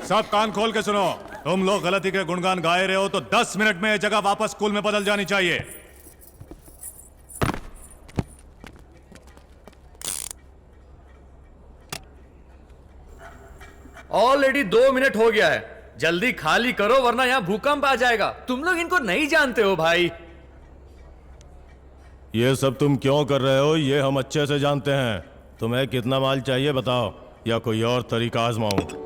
सब कान खोल के सुनो। तुम लोग गलती के गुणगान गाए रहे हो तो 10 मिनट में ये जगह वापस स्कूल में बदल जानी चाहिए। ऑलरेडी 2 मिनट हो गया है, जल्दी खाली करो वरना यहाँ भूकंप आ जाएगा। तुम लोग इनको नहीं जानते हो भाई। ये सब तुम क्यों कर रहे हो ये हम अच्छे से जानते हैं। तुम्हें कितना माल चाहिए बताओ, या कोई और तरीका आजमाऊं।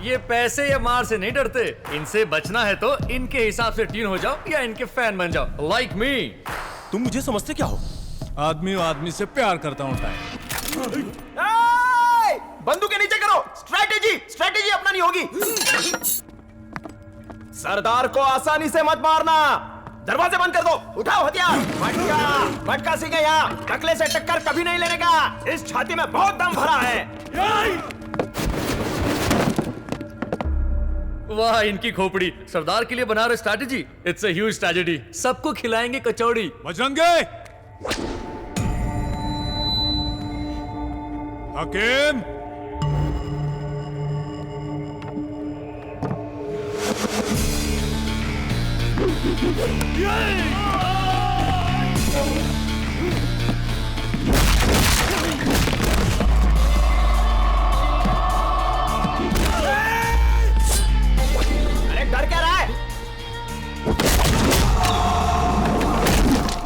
ये पैसे या मार से नहीं डरते। इनसे बचना है तो इनके हिसाब से टीन हो जाओ या इनके फैन बन जाओ, लाइक मी। तुम मुझे समझते क्या हो? आदमी आदमी से प्यार करता हूं टाइम। बंदूक के नीचे करो। स्ट्रैटेजी अपनानी होगी। सरदार को आसानी से मत मारना। दरवाजे बंद कर दो। उठाओ हथियार। मटका सीखे यहाँ। टकले से टक्कर कभी नहीं लेने का। इस छाती में बहुत दम भरा है। वाह इनकी खोपड़ी। सरदार के लिए बना रहे strategy. It's a huge tragedy. सबको खिलाएंगे कचौड़ी। बजरंगे, हकीम, अरे डर क्या रहा है?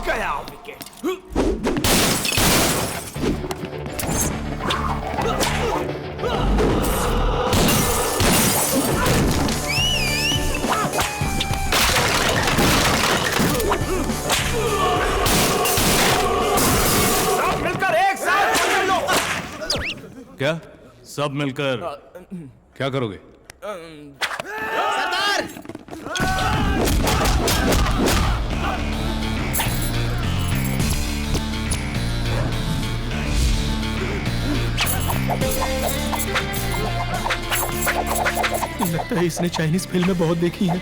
गया विकेट। सब मिलकर एक साथ पकड़ लो। क्या सब मिलकर क्या करोगे? लगता है इसने चाइनीज फिल्में बहुत देखी हैं।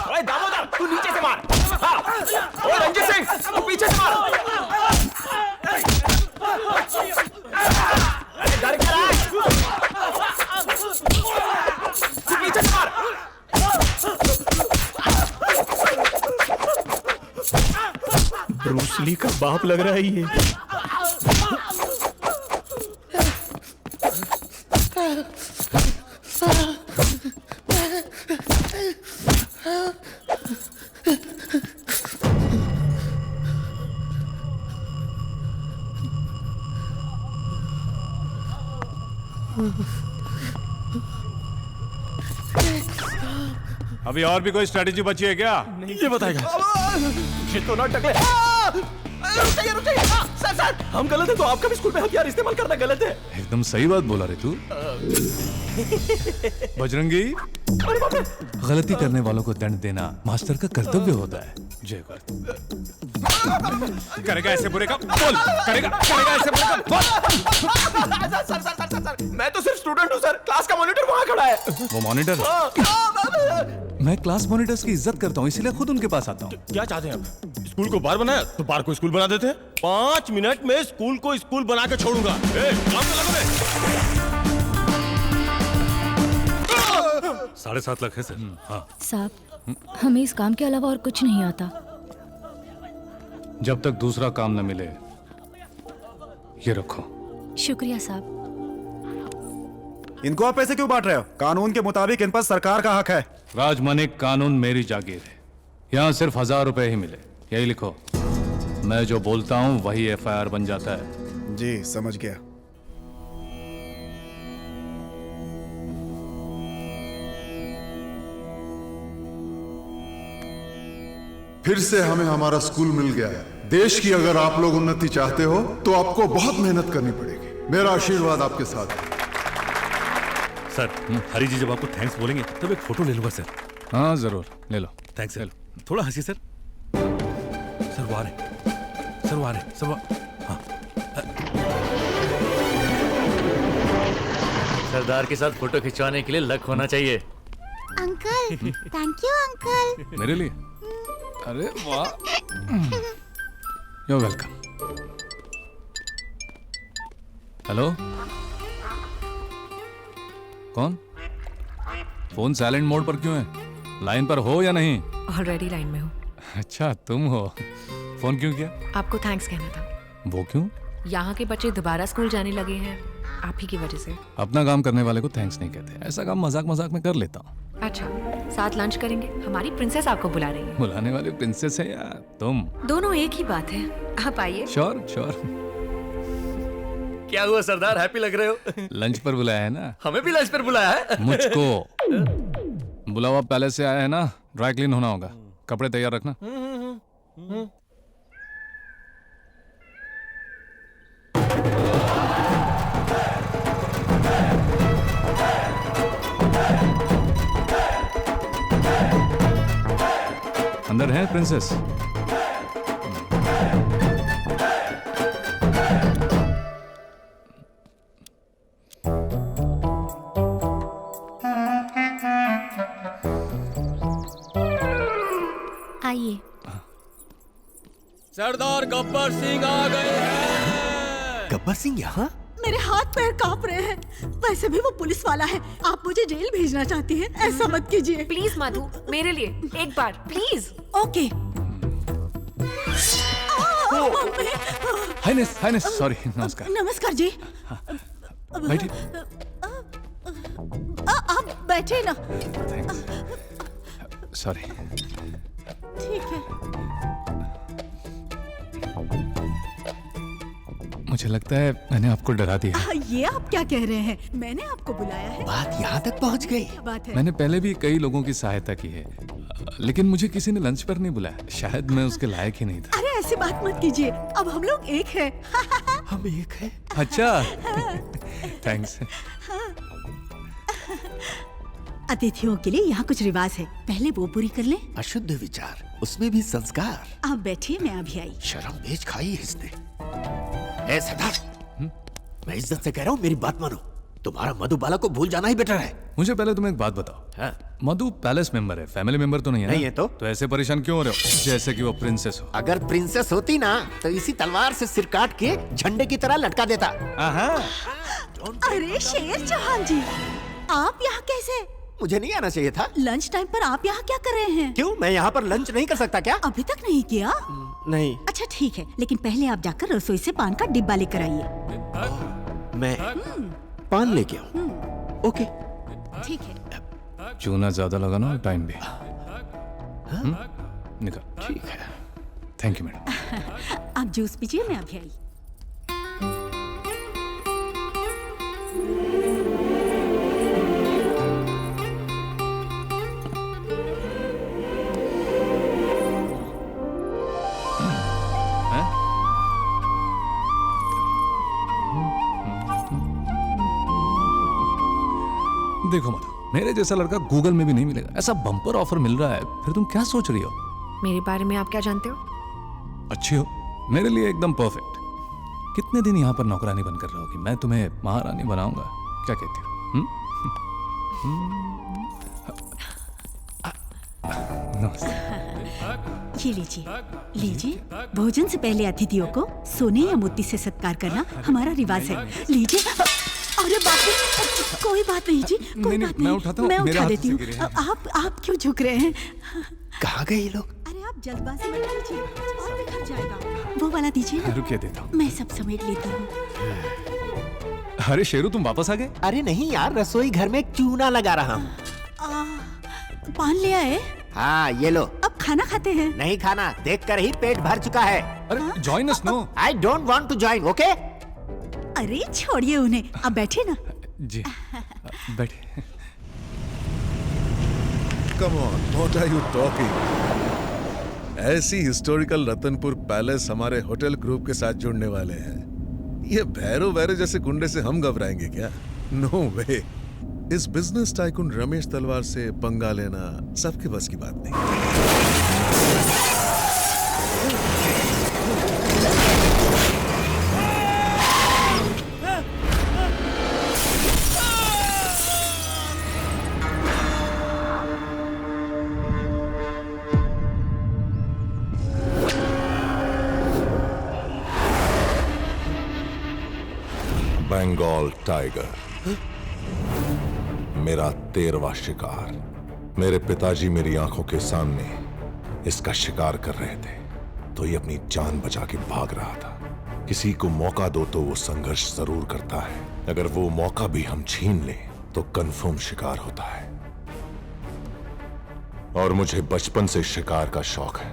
अरे दामोदर, तू नीचे से मार। हाँ। ओए रंजीत सिंह, तू पीछे से मार। अरे डर क्या रहा है? तू पीछे से मार। ब्रूस ली का बाप लग रहा है ये। अभी और भी कोई स्ट्रेटेजी बची है क्या? ये बताएगा। ये तो ना टकले। रुकिए। सर, हम गलत है तो आपका भी स्कूल में हथियार इस्तेमाल करना गलत है। एकदम सही बात बोला रे तू। बजरंगी, गलती करने वालों को दंड देना मास्टर का कर्तव्य होता है। जय करेगा ऐसे बुरे का बोल। करेगा ऐसे बुरे का बोल। सर, मैं तो सिर्फ स्टूडेंट हूँ सर। क्लास का मॉनिटर वहाँ खड़ा है। वो मॉनिटर? मैं क्लास मॉनिटर्स की इज्जत करता हूँ, इसलिए खुद उनके पास आता हूँ। क्या चाहते हैं आप? स्कूल को बार बनाया तो बार को स्कूल बना देते हैं। 5 मिनट में स्कूल को स्कूल बना के छोड़ूंगा। काम पे लगो बे। 7.5 लाख है सर। हाँ। साहब, हमें इस काम के अलावा और कुछ नहीं आता। जब तक दूसरा काम न मिले ये रखो। शुक्रिया साहब। इनको आप पैसे क्यों बांट रहे हो? कानून के मुताबिक इन पर सरकार का हक है। राजमनिक, कानून मेरी जागीर है। यहाँ सिर्फ 1000 रुपए ही मिले, यही लिखो। मैं जो बोलता हूँ वही FIR बन जाता है। जी समझ गया। फिर से हमें हमारा स्कूल मिल गया है। देश की अगर आप लोग उन्नति चाहते हो तो आपको बहुत मेहनत करनी पड़ेगी। मेरा आशीर्वाद आपके साथ है। सर, हरी जी जब आपको थैंक्स बोलेंगे तब एक फोटो ले लूंगा सर। हाँ जरूर ले लो। Thanks sir. थोड़ा हंसी सर। सर वो आ रहे सर। हाँ। सरदार के साथ फोटो खिंचवाने के लिए लक होना चाहिए। Uncle thank you uncle. मेरे लिए? अरे वाह, यू वेलकम। हेलो, कौन? फोन साइलेंट मोड पर क्यों है? लाइन पर हो या नहीं? ऑलरेडी लाइन में हूँ। अच्छा, तुम हो। फोन क्यों किया? आपको थैंक्स कहना था। वो क्यों? यहाँ के बच्चे दोबारा स्कूल जाने लगे हैं आप ही की वजह से। अपना काम करने वाले को थैंक्स नहीं कहते। ऐसा काम मजाक मजाक में कर लेता हूँ। अच्छा, साथ लंच करेंगे? हमारी प्रिंसेस आपको बुला रही है। बुलाने वाली प्रिंसेस है या तुम? दोनों एक ही बात है, आप आइए। Sure sure. क्या हुआ सरदार, हैप्पी लग रहे हो? लंच पर बुलाया है ना? हमें भी लंच पर बुलाया है। मुझको बुलावा पैलेस से आया है ना, ड्राई क्लीन होना होगा, कपड़े तैयार रखना। अंदर है प्रिंसेस? आइए। सरदार गब्बर सिंह आ गए हैं। गब्बर सिंह यहाँ? मेरे हाथ पैर कांप रहे हैं। वैसे भी वो पुलिस वाला है। आप मुझे जेल भेजना चाहती हैं? ऐसा मत कीजिए प्लीज मधु, मेरे लिए एक बार प्लीज। ओके। Highness, sorry. नमस्कार। नमस्कार जी। बैठिए। आप बैठे ना। सॉरी। ठीक है। मुझे लगता है मैंने आपको डरा दिया। ये आप क्या कह रहे हैं? मैंने आपको बुलाया है। बात यहाँ तक पहुँच गई। बात है। मैंने पहले भी कई लोगों की सहायता की है, लेकिन मुझे किसी ने लंच पर नहीं बुलाया। शायद मैं उसके लायक ही नहीं था। अरे ऐसी बात मत कीजिए, अब हम लोग एक हैं। हम एक हैं? अच्छा, थैंक्स। अतिथियों के लिए यहाँ कुछ रिवाज है, पहले वो पूरी कर ले। अशुद्ध विचार, उसमें भी संस्कार। आप बैठिए, मैं अभी आई। शर्म बेच खाई है इसने। ए सरदार, मैं इज्जत से कह रहा हूँ, मेरी बात मानो। तुम्हारा मधुबाला को भूल जाना ही बेटर है। मुझे पहले तुम एक बात बताओ। हाँ? मधु पैलेस मेंबर है, फैमिली मेंबर तो नहीं है? नहीं है तो ऐसे परेशान क्यों हो रहे हो जैसे कि वो प्रिंसेस हो? अगर प्रिंसेस होती ना तो इसी तलवार से सिर काट के झंडे की तरह लटका देता। अरे शेर चौहान जी, आप यहाँ कैसे? मुझे नहीं आना चाहिए था। लंच टाइम पर आप यहाँ क्या कर रहे हैं? क्यों, मैं यहाँ पर लंच नहीं कर सकता क्या? अभी तक नहीं किया? नहीं। अच्छा ठीक है, लेकिन पहले आप जाकर रसोई से पान का डिब्बा लेकर आइए। मैं पान लेके आऊँ? ओके ठीक है। चूना ज्यादा लगा ना, टाइम भी। निकल। ठीक है। Thank you madam. आप जूस पीजिए, मैं अभी आई। देखो मधु, मेरे जैसा लड़का गूगल में भी नहीं मिलेगा। ऐसा बम्पर ऑफर मिल रहा है, फिर तुम क्या सोच रही हो? मेरे बारे में आप क्या जानते हो? अच्छी हो, मेरे लिए एकदम परफेक्ट। कितने दिन यहाँ पर नौकरानी बनकर रहोगी? मैं तुम्हें महारानी बनाऊंगा। क्या कहती हो? ये लीजिए, लीजिए। भोजन से पहले अतिथियों को सोने या मोती से सत्कार करना हमारा रिवाज है। लीजिए। अरे बाप रे, कोई बात नहीं जी, कोई बात नहीं। मैं उठा देती हूँ। आप क्यों झुक रहे हैं? कहाँ गए ये लोग? अरे आप जल्दबाजी मत कीजिए, और बिखर जाएगा। वो वाला दीजिए ना। रुकिए, देता हूँ। मैं सब समेट लेती हूँ। अरे शेरू, तुम वापस आ गए? अरे नहीं यार, रसोई घर में चूना लगा रहा हूँ। पान ले आए? हाँ, ये लो। अब खाना खाते हैं? नहीं खाना, देखकर ही पेट भर चुका है। अरे join us no. I don't want to join, okay? अरे छोड़िए उन्हें, अब बैठे ना। जी बैठे। Come on, what are you talking? ऐसी हिस्टोरिकल रतनपुर पैलेस हमारे होटल ग्रुप के साथ जुड़ने वाले हैं। ये भैरो वैरो जैसे गुंडे से हम घबराएंगे क्या? नो वे। इस बिजनेस टाइकून रमेश तलवार से पंगा लेना सबके बस की बात नहीं। बंगाल टाइगर, मेरा 13वां शिकार। मेरे पिताजी मेरी आंखों के सामने इसका शिकार कर रहे थे, तो ये अपनी जान बचा के भाग रहा था। किसी को मौका दो तो वो संघर्ष जरूर करता है, अगर वो मौका भी हम छीन लें तो कंफर्म शिकार होता है। और मुझे बचपन से शिकार का शौक है।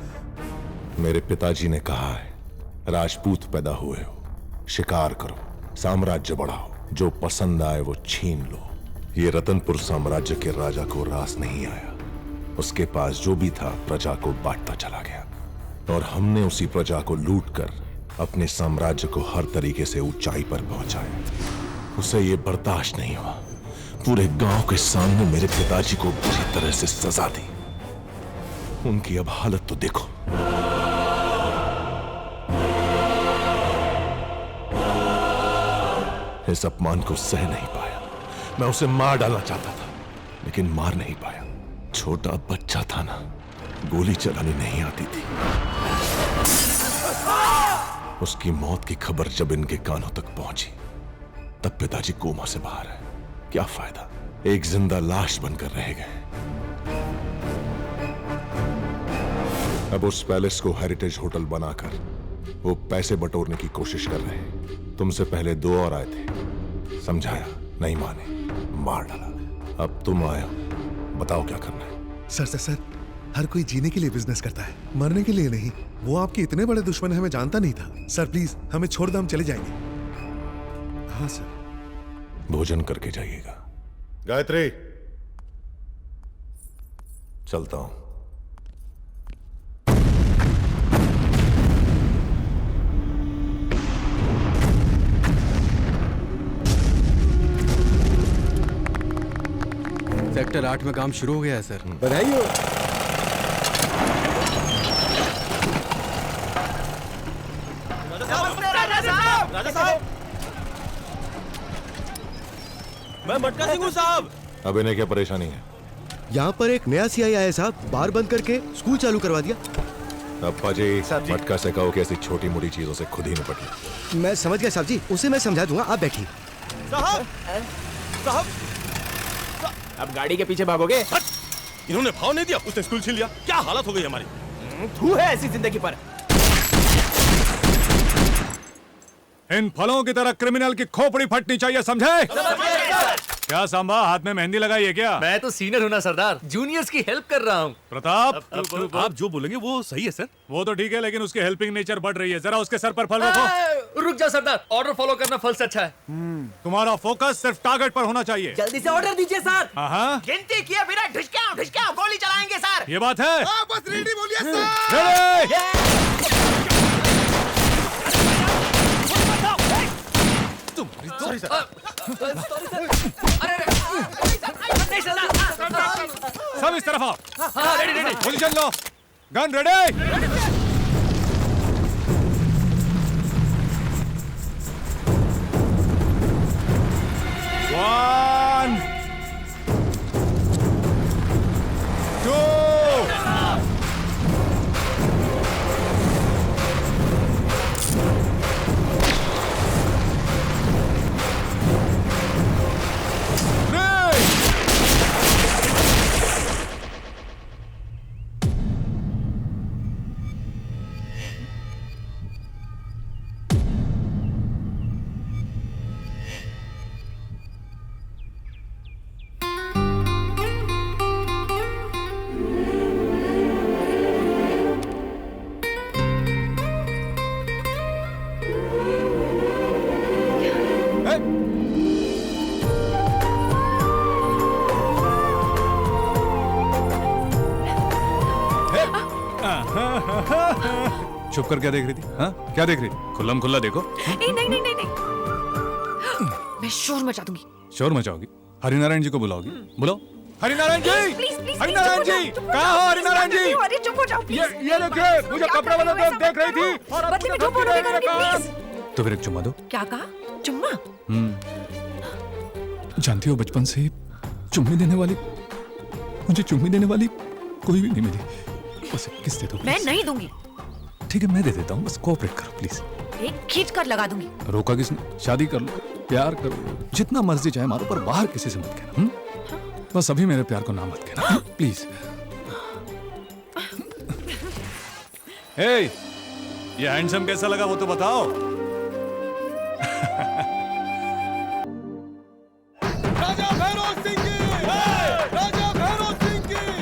मेरे पिताजी ने कहा है, राजपूत पैदा हुए हो, शिकार करो, साम्राज्य बढ़ाओ, जो पसंद आए वो छीन लो। ये रतनपुर साम्राज्य के राजा को रास नहीं आया, उसके पास जो भी था प्रजा को बांटता चला गया, और हमने उसी प्रजा को लूटकर अपने साम्राज्य को हर तरीके से ऊंचाई पर पहुंचाया। उसे ये बर्दाश्त नहीं हुआ, पूरे गांव के सामने मेरे पिताजी को बुरी तरह से सजा दी। उनकी अब हालत तो देखो। इस अपमान को सह नहीं पाया। मैं उसे मार डालना चाहता था, लेकिन मार नहीं पाया। छोटा बच्चा था ना, गोली चलानी नहीं आती थी। उसकी मौत की खबर जब इनके कानों तक पहुंची, तब पिताजी कोमा से बाहर है। क्या फायदा, एक जिंदा लाश बनकर रह गए। अब उस पैलेस को हेरिटेज होटल बनाकर वो पैसे बटोरने की कोशिश कर रहे हैं। तुमसे पहले 2 और आए थे, समझाया, नहीं माने, मार डाला। अब तुम आए हो, बताओ क्या करना है। सर, हर कोई जीने के लिए बिजनेस करता है, मरने के लिए नहीं। वो आपके इतने बड़े दुश्मन है, हमें जानता नहीं था। सर प्लीज हमें छोड़ दो, हम चले जाएंगे। हाँ सर। भोजन करके जाइएगा। गायत्री, चलता हूं। सेक्टर 8 में काम शुरू हो गया है सर। बधाई हो। राजा साहब, मैं मटका सिंह हूं साहब। अब इन्हें क्या परेशानी है? यहाँ पर एक नया सीआई आया साहब, बार बंद करके स्कूल चालू करवा दिया। अप्पा जी, मटका से कहो कि ऐसी छोटी मोटी चीजों से खुद ही निपट ले। मैं समझ गया साहब जी, उसे मैं समझा दूंगा, आप बैठिए। साहब, अब गाड़ी के पीछे भागोगे? इन्होंने भाव नहीं दिया, उसने स्कूल छीन लिया। क्या हालत हो गई हमारी। तू है ऐसी जिंदगी पर। इन फलों की तरह क्रिमिनल की खोपड़ी फटनी चाहिए, समझे? क्या सांबा, हाथ में मेहंदी लगाई है क्या? मैं तो सीनियर हूं ना सरदार, जूनियर्स की हेल्प कर रहा हूँ। प्रताप, आप जो बोलेंगे वो सही है सर। वो तो ठीक है, लेकिन उसकी हेल्पिंग नेचर बढ़ रही है। जरा उसके सर पर फल रखो। रुक जा सरदार, ऑर्डर फॉलो करना फल से अच्छा है। तुम्हारा फोकस सिर्फ टारगेट पर होना चाहिए। जल्दी से ऑर्डर दीजिए सर। हाँ, गिनती किए बिना ढिशक्याओ गोली चलाएंगे सर। ये बात है। बस रेडी बोलिए सर। Sorry sir. सब इस तरफ आओ। रेडी। पोजीशन लो, गन रेडी। One, 2. छुप कर क्या देख रही थी? हाँ, क्या देख रही थी? खुल्लम खुल्ला देखो। नहीं। मैं शोर मचा दूंगी। शोर मचाओगी? हरिनारायण जी को बुलाओगी? बुलाओ। हरिनारायण जी, हरिनारायण जी, कहाँ हो हरिनारायण जी? अरे चुप हो जाओ। ये देखिए, मुझे कपड़े वाला दोस्त देख रही थी और बदले में क्यों बोलोगे प्लीज? तो फिर एक चुम्मा दो। क्या कहा? चुम्मा? जानती हो, बचपन से चुम्मी देने वाली, मुझे चुम्मी देने वाली कोई भी नहीं मिली। बस किस दे दो। मैं नहीं दूंगी। ठीक है, मैं दे देता हूँ, बस कोऑपरेट करो प्लीज। एक खींच कर लगा दूंगी। रोका किसने? शादी कर लो। प्यार करो, जितना मर्जी चाहे मारो, पर बाहर किसी से मत कहना। बस अभी मेरे प्यार को ना मत कहना, प्लीज। हे, ये हैंडसम कैसा लगा वो तो बताओ।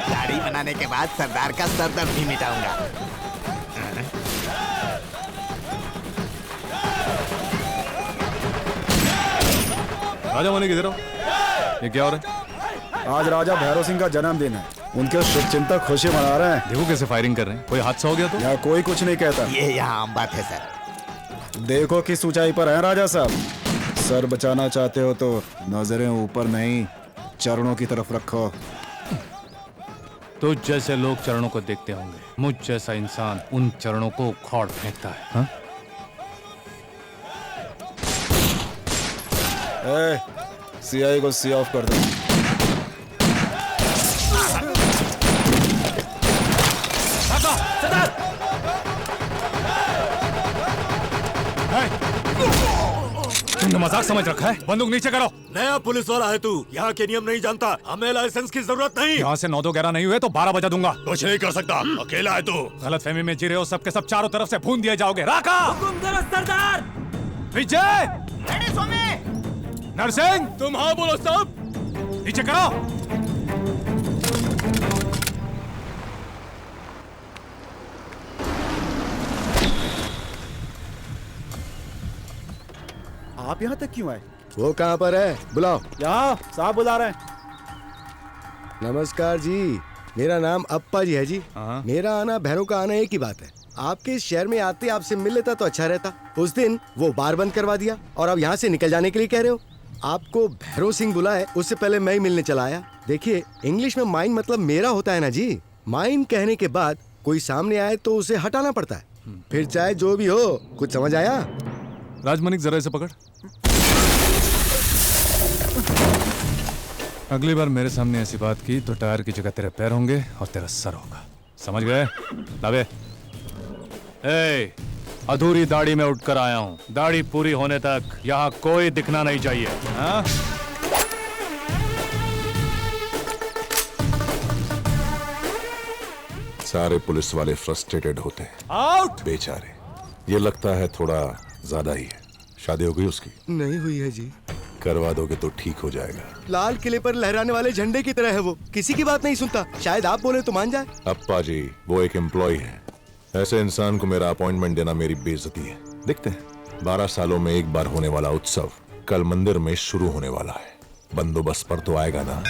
दाढ़ी बनाने के बाद सरदार का सरदर्द भी मिटाऊंगा। राजा मनी किधर हो? ये क्या हो रहा है? आज राजा भैरव सिंह का जन्मदिन है, उनके शुभचिंतक खुशी मना रहे हैं। देखो कैसे फायरिंग कर रहे हैं। कोई हादसा हो गया तो? यहाँ कोई कुछ नहीं कहता। ये यहाँ आम बात है सर। देखो किस ऊंचाई पर है राजा साहब। सर बचाना चाहते हो तो नजरें ऊपर नहीं, चरणों की तरफ रखो। तो जैसे लोग चरणों को देखते होंगे, मुझ जैसा इंसान उन चरणों को उखाड़ फेंकता है। हाँ? सीआई को सी ऑफ कर दो। तुमने मजाक समझ रखा है? बंदूक नीचे करो। नया पुलिस वाला है तू, यहाँ के नियम नहीं जानता। हमें लाइसेंस की जरूरत नहीं। यहाँ से 9-2-11 नहीं हुए तो 12 बजा दूंगा। कुछ नहीं कर सकता, अकेला है तू। गलतफहमी में जी रहे हो, सबके सब चारों तरफ से भून दिए जाओगे। राका, हुकुम करो सरदार। विजय, नरसिंह, तुम हाँ बोलो साहब। नीचे करो। आप यहाँ तक क्यों आए? वो कहाँ पर है? बुलाओ। यहाँ साहब बुला रहे हैं। नमस्कार जी, मेरा नाम अप्पा जी है जी। मेरा आना भैरव का आना एक ही बात है। आपके इस शहर में आते आपसे मिल लेता तो अच्छा रहता। उस दिन वो बार बंद करवा दिया और अब यहाँ से निकल जाने के लिए कह रहे हो। आपको भैरव सिंह बुलाए उससे पहले मैं ही मिलने चला आया। देखिए, इंग्लिश में माइन मतलब मेरा होता है ना जी। माइन कहने के बाद कोई सामने आए तो उसे हटाना पड़ता है, फिर चाहे जो भी हो। कुछ समझ आया? राजमनिक, जरा इसे पकड़। अगली बार मेरे सामने ऐसी बात की तो टायर की जगह तेरे पैर होंगे और तेरा सर होगा। समझ गए? लावे। ए, अधूरी दाढ़ी में उठकर आया हूँ। दाढ़ी पूरी होने तक यहाँ कोई दिखना नहीं चाहिए। हाँ? सारे पुलिस वाले फ्रस्ट्रेटेड होते हैं। आउट! बेचारे। ये लगता है थोड़ा ज्यादा ही है। शादी हो गई उसकी? नहीं हुई है जी। करवा दोगे तो ठीक हो जाएगा। लाल किले पर लहराने वाले झंडे की तरह है वो, किसी की बात नहीं सुनता। शायद आप बोले तो मान जाए। अप्पा जी, वो एक एम्प्लॉय है। ऐसे इंसान को मेरा अपॉइंटमेंट देना मेरी बेइज्जती है। देखते हैं, 12 सालों में एक बार होने वाला उत्सव कल मंदिर में शुरू होने वाला है। बंदोबस्त पर तो आएगा ना?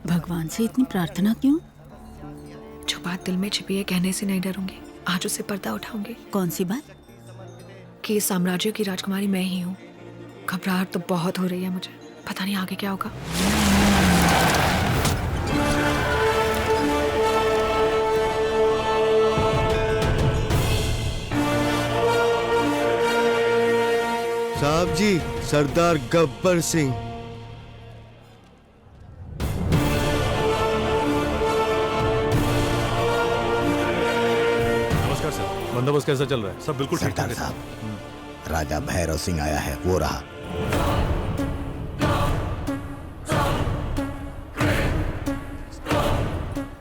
भगवान से इतनी प्रार्थना क्यों? जो बात दिल में छिपी है कहने से नहीं डरूंगी। आज उसे पर्दा उठाऊंगी। कौन सी बात? कि इस साम्राज्य की राजकुमारी मैं ही हूँ। घबराहट तो बहुत हो रही है मुझे, पता नहीं आगे क्या होगा। साहब जी, सरदार गब्बर सिंह। नमस्कार सर, बंदोबस्त कैसा चल रहा है? सब बिल्कुल ठीक ठाक है साहब। राजा भैरव सिंह आया है, वो रहा।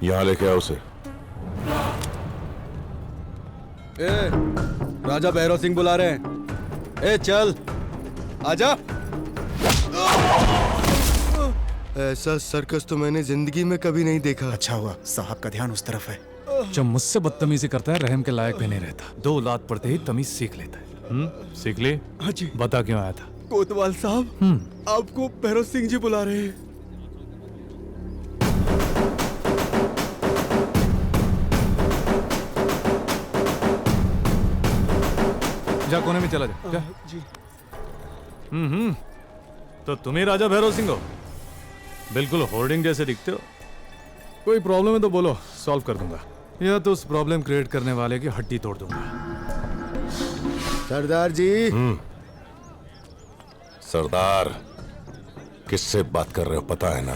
यहाँ लेके आओ उसे। ए, राजा भैरव सिंह बुला रहे हैं। ए, चल आजा। ऐसा सर्कस तो मैंने जिंदगी में कभी नहीं देखा। अच्छा हुआ साहब का ध्यान उस तरफ है। जो मुझसे बदतमीजी करता है रहम के लायक भी नहीं रहता। 2 लात पड़ते ही तमीज सीख लेता है। सीख ली? हाँ जी। बता क्यों आया था? कोतवाल साहब, आपको भैरव सिंह जी बुला रहे हैं। जा कोने में चला जा। जी। तो तुम ही राजा भैरव सिंह हो? बिल्कुल होर्डिंग जैसे दिखते हो। कोई प्रॉब्लम है तो बोलो, सॉल्व कर दूंगा, या तो उस प्रॉब्लम क्रिएट करने वाले की हड्डी तोड़ दूंगा। सरदार जी। सरदार, किससे बात कर रहे हो पता है ना?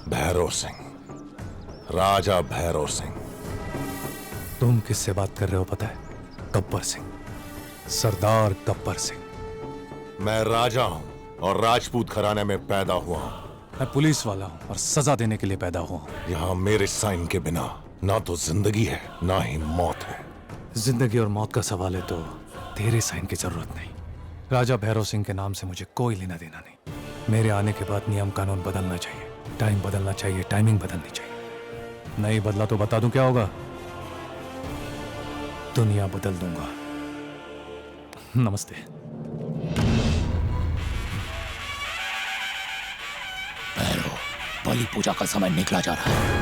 भैरव सिंह, राजा भैरव सिंह। तुम किससे बात कर रहे हो पता है? गब्बर सिंह, सरदार गब्बर सिंह। मैं राजा हूं और राजपूत घराने में पैदा हुआ हूं। मैं पुलिस वाला हूं और सजा देने के लिए पैदा हुआ हूं। यहाँ मेरे साइन के बिना ना तो जिंदगी है ना ही मौत है। जिंदगी और मौत का सवाल है तो तेरे साइन की जरूरत नहीं। राजा भैरव सिंह के नाम से मुझे कोई लेना देना नहीं। मेरे आने के बाद नियम कानून बदलना चाहिए, टाइम बदलना चाहिए, टाइमिंग बदलनी चाहिए। नहीं बदला तो बता दूं क्या होगा? दुनिया बदल दूंगा। नमस्ते। भैरव, बलि पूजा का समय निकला जा रहा है।